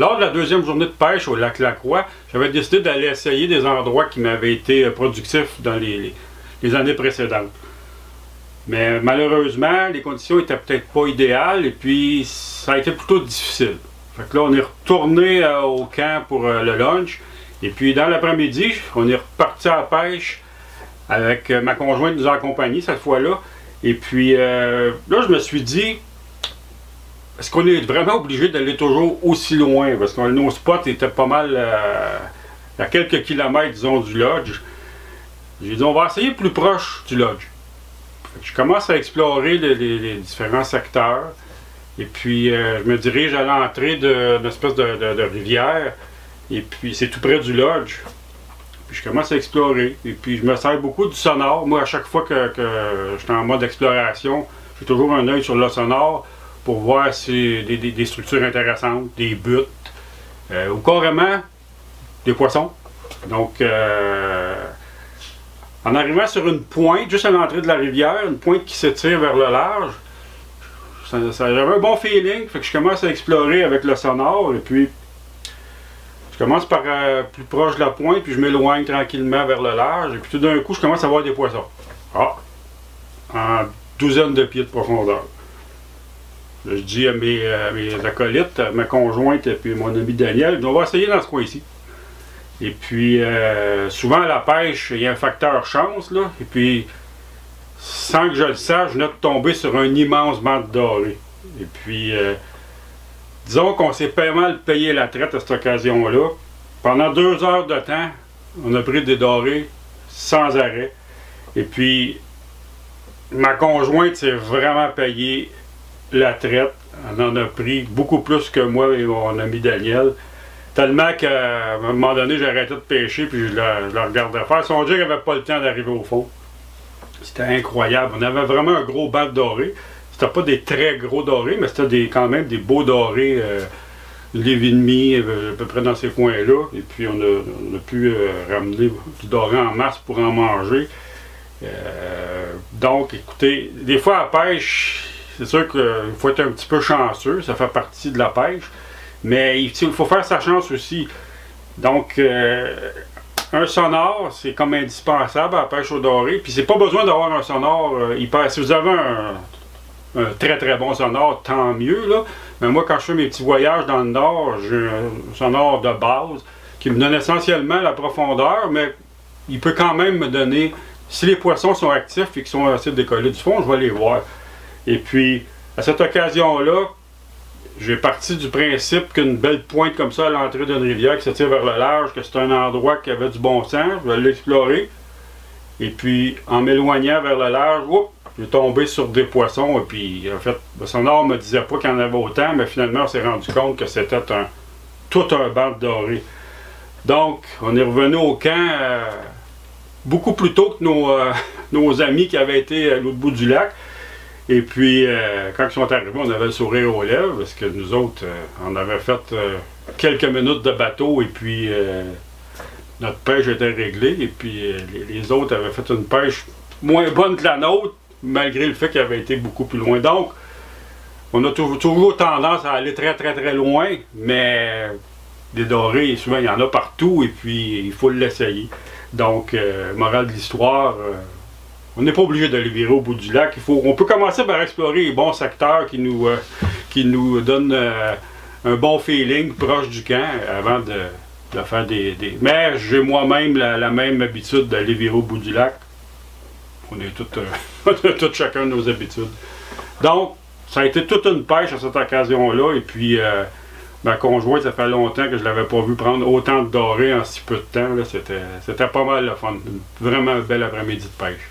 Lors de la deuxième journée de pêche au lac Lacroix, j'avais décidé d'aller essayer des endroits qui m'avaient été productifs dans les années précédentes. Mais malheureusement, les conditions étaient peut-être pas idéales et puis ça a été plutôt difficile. Fait que là, on est retourné au camp pour le lunch. Et puis dans l'après-midi, on est reparti à la pêche avec ma conjointe nous a accompagnés cette fois-là. Et puis là, je me suis dit, est-ce qu'on est vraiment obligé d'aller toujours aussi loin? Parce que nos spots étaient pas mal à quelques kilomètres, disons, du lodge. J'ai dit, on va essayer plus proche du lodge. Je commence à explorer les différents secteurs. Et puis, je me dirige à l'entrée d'une espèce de rivière. Et puis, c'est tout près du lodge. Puis, je commence à explorer. Et puis, je me sers beaucoup du sonore. Moi, à chaque fois que je suis en mode exploration, j'ai toujours un œil sur le sonore pour voir si des structures intéressantes, des buttes, ou carrément des poissons. Donc, en arrivant sur une pointe, juste à l'entrée de la rivière, une pointe qui s'étire vers le large, j'avais un bon feeling, fait que je commence à explorer avec le sonore, et puis je commence par plus proche de la pointe, puis je m'éloigne tranquillement vers le large, et puis tout d'un coup, je commence à voir des poissons. Ah! En douzaine de pieds de profondeur. Je dis à mes acolytes, à ma conjointe et puis mon ami Daniel, on va essayer dans ce coin ici. Et puis, souvent à la pêche, il y a un facteur chance, là. Et puis, sans que je le sache, je venais de tomber sur un immense banc de doré. Et puis, disons qu'on s'est pas mal payé la traite à cette occasion-là. Pendant 2 heures de temps, on a pris des dorés sans arrêt. Et puis, ma conjointe s'est vraiment payé la traite. Elle en a pris beaucoup plus que moi et mon ami Daniel. Tellement qu'à un moment donné, j'ai arrêté de pêcher puis je le regardais faire. Son jig n'avait pas le temps d'arriver au fond. C'était incroyable. On avait vraiment un gros banc de dorés. C'était pas des très gros dorés, mais c'était quand même des beaux dorés. Livre et demi, à peu près dans ces coins-là. Et puis on a pu ramener du doré en masse pour en manger. Donc, écoutez, des fois à la pêche, c'est sûr qu'il faut être un petit peu chanceux. Ça fait partie de la pêche. Mais il faut faire sa chance aussi. Donc, un sonore, c'est comme indispensable à la pêche au doré. Puis, c'est pas besoin d'avoir un sonore hyper. Si vous avez un très très bon sonore, tant mieux, là. Mais moi, quand je fais mes petits voyages dans le nord, j'ai un sonore de base qui me donne essentiellement la profondeur, mais il peut quand même me donner. Si les poissons sont actifs et qu'ils sont assez décollés du fond, je vais les voir. Et puis, à cette occasion-là, j'ai parti du principe qu'une belle pointe comme ça à l'entrée d'une rivière qui se tire vers le large, que c'est un endroit qui avait du bon sens, je vais l'explorer. Et puis, en m'éloignant vers le large, j'ai tombé sur des poissons. Et puis, en fait, le sonore ne me disait pas qu'il y en avait autant, mais finalement, on s'est rendu compte que c'était tout un banc de doré. Donc, on est revenu au camp beaucoup plus tôt que nos amis qui avaient été à l'autre bout du lac. Et puis, quand ils sont arrivés, on avait le sourire aux lèvres, parce que nous autres, on avait fait quelques minutes de bateau, et puis notre pêche était réglée, et puis les autres avaient fait une pêche moins bonne que la nôtre, malgré le fait qu'ils avaient été beaucoup plus loin. Donc, on a toujours tendance à aller très très très loin, mais des dorés, souvent il y en a partout, et puis il faut l'essayer. Donc, morale de l'histoire, on n'est pas obligé d'aller virer au bout du lac. On peut commencer par explorer les bons secteurs qui nous donnent un bon feeling proche du camp avant de faire des... Mais j'ai moi-même la même habitude d'aller virer au bout du lac. On a tous chacun nos habitudes. Donc, ça a été toute une pêche à cette occasion-là. Et puis, ma conjointe, ça fait longtemps que je ne l'avais pas vu prendre autant de dorés en si peu de temps. C'était pas mal le fun. Vraiment un bel après-midi de pêche.